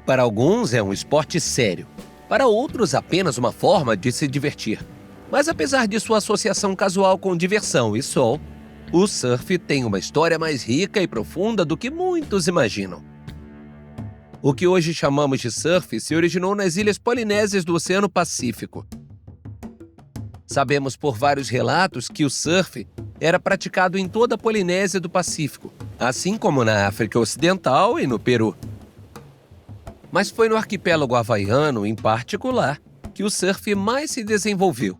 Para alguns é um esporte sério, para outros apenas uma forma de se divertir. Mas apesar de sua associação casual com diversão e sol, o surf tem uma história mais rica e profunda do que muitos imaginam. O que hoje chamamos de surf se originou nas ilhas polinésias do Oceano Pacífico. Sabemos por vários relatos que o surf era praticado em toda a Polinésia do Pacífico, assim como na África Ocidental e no Peru. Mas foi no arquipélago havaiano, em particular, que o surf mais se desenvolveu.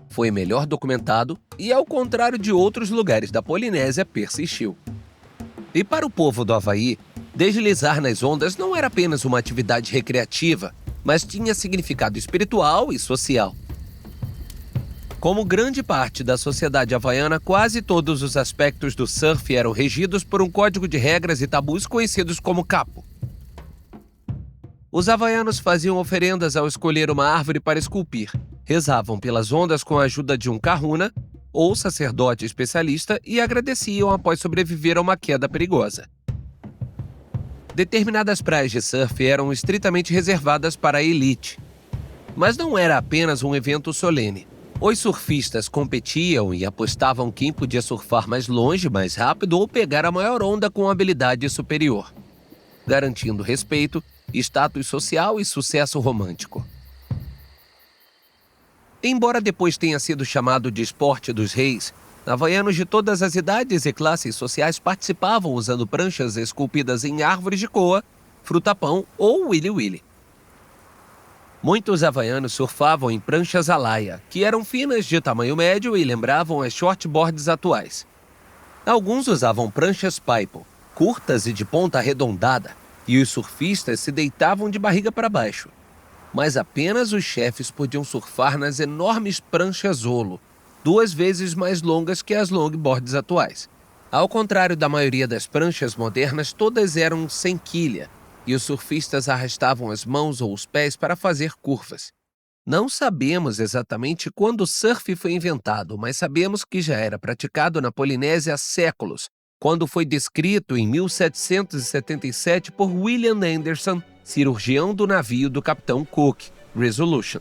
Foi melhor documentado e, ao contrário de outros lugares da Polinésia, persistiu. E para o povo do Havaí, deslizar nas ondas não era apenas uma atividade recreativa, mas tinha significado espiritual e social. Como grande parte da sociedade havaiana, quase todos os aspectos do surf eram regidos por um código de regras e tabus conhecidos como capo. Os havaianos faziam oferendas ao escolher uma árvore para esculpir, rezavam pelas ondas com a ajuda de um kahuna, ou sacerdote especialista, e agradeciam após sobreviver a uma queda perigosa. Determinadas praias de surf eram estritamente reservadas para a elite. Mas não era apenas um evento solene. Os surfistas competiam e apostavam quem podia surfar mais longe, mais rápido ou pegar a maior onda com habilidade superior, garantindo respeito, status social e sucesso romântico. Embora depois tenha sido chamado de esporte dos reis, havaianos de todas as idades e classes sociais participavam usando pranchas esculpidas em árvores de coa, fruta-pão ou wili-wili. Muitos havaianos surfavam em pranchas alaia, que eram finas de tamanho médio e lembravam as shortboards atuais. Alguns usavam pranchas paipon, curtas e de ponta arredondada, e os surfistas se deitavam de barriga para baixo. Mas apenas os chefes podiam surfar nas enormes pranchas Olo, 2 vezes mais longas que as longboards atuais. Ao contrário da maioria das pranchas modernas, todas eram sem quilha, e os surfistas arrastavam as mãos ou os pés para fazer curvas. Não sabemos exatamente quando o surf foi inventado, mas sabemos que já era praticado na Polinésia há séculos, quando foi descrito em 1777 por William Anderson, cirurgião do navio do capitão Cook, Resolution.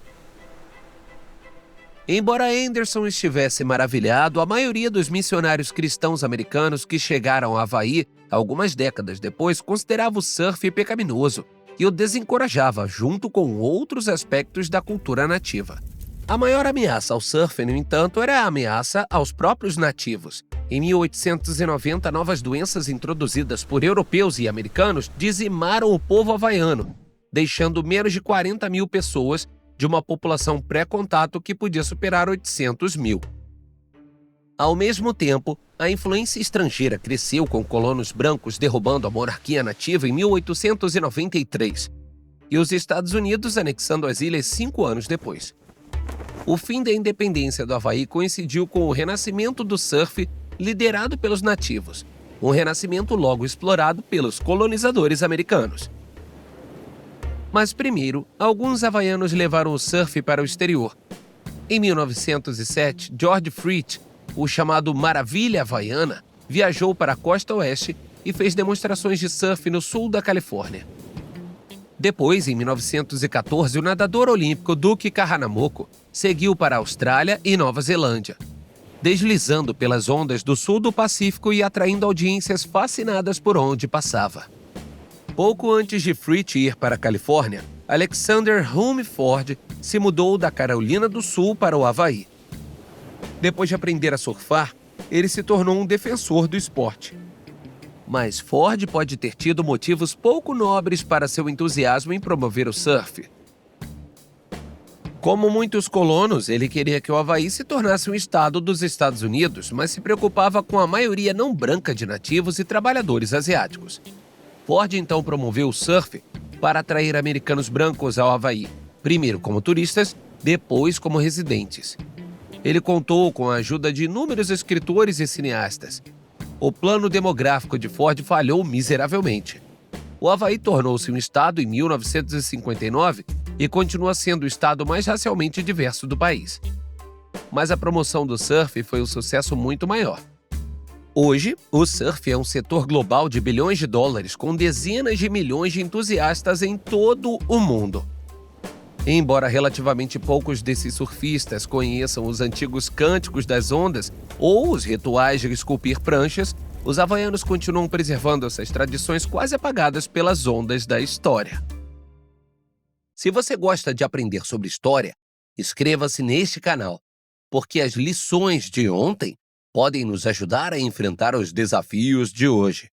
Embora Anderson estivesse maravilhado, a maioria dos missionários cristãos americanos que chegaram ao Havaí algumas décadas depois considerava o surf pecaminoso e o desencorajava junto com outros aspectos da cultura nativa. A maior ameaça ao surf, no entanto, era a ameaça aos próprios nativos. Em 1890, novas doenças introduzidas por europeus e americanos dizimaram o povo havaiano, deixando menos de 40 mil pessoas de uma população pré-contato que podia superar 800 mil. Ao mesmo tempo, a influência estrangeira cresceu com colonos brancos derrubando a monarquia nativa em 1893 e os Estados Unidos anexando as ilhas 5 anos depois. O fim da independência do Havaí coincidiu com o renascimento do surf liderado pelos nativos, um renascimento logo explorado pelos colonizadores americanos. Mas primeiro, alguns havaianos levaram o surf para o exterior. Em 1907, George Fritz, o chamado Maravilha Havaiana, viajou para a costa oeste e fez demonstrações de surf no sul da Califórnia. Depois, em 1914, o nadador olímpico Duke Kahanamoku seguiu para a Austrália e Nova Zelândia, deslizando pelas ondas do sul do Pacífico e atraindo audiências fascinadas por onde passava. Pouco antes de Fritz ir para a Califórnia, Alexander Rumford se mudou da Carolina do Sul para o Havaí. Depois de aprender a surfar, ele se tornou um defensor do esporte. Mas Ford pode ter tido motivos pouco nobres para seu entusiasmo em promover o surf. Como muitos colonos, ele queria que o Havaí se tornasse um estado dos Estados Unidos, mas se preocupava com a maioria não branca de nativos e trabalhadores asiáticos. Ford então promoveu o surf para atrair americanos brancos ao Havaí, primeiro como turistas, depois como residentes. Ele contou com a ajuda de inúmeros escritores e cineastas. O plano demográfico de Ford falhou miseravelmente. O Havaí tornou-se um estado em 1959 e continua sendo o estado mais racialmente diverso do país. Mas a promoção do surf foi um sucesso muito maior. Hoje, o surf é um setor global de bilhões de dólares, com dezenas de milhões de entusiastas em todo o mundo. Embora relativamente poucos desses surfistas conheçam os antigos cânticos das ondas ou os rituais de esculpir pranchas, os havaianos continuam preservando essas tradições quase apagadas pelas ondas da história. Se você gosta de aprender sobre história, inscreva-se neste canal, porque as lições de ontem podem nos ajudar a enfrentar os desafios de hoje.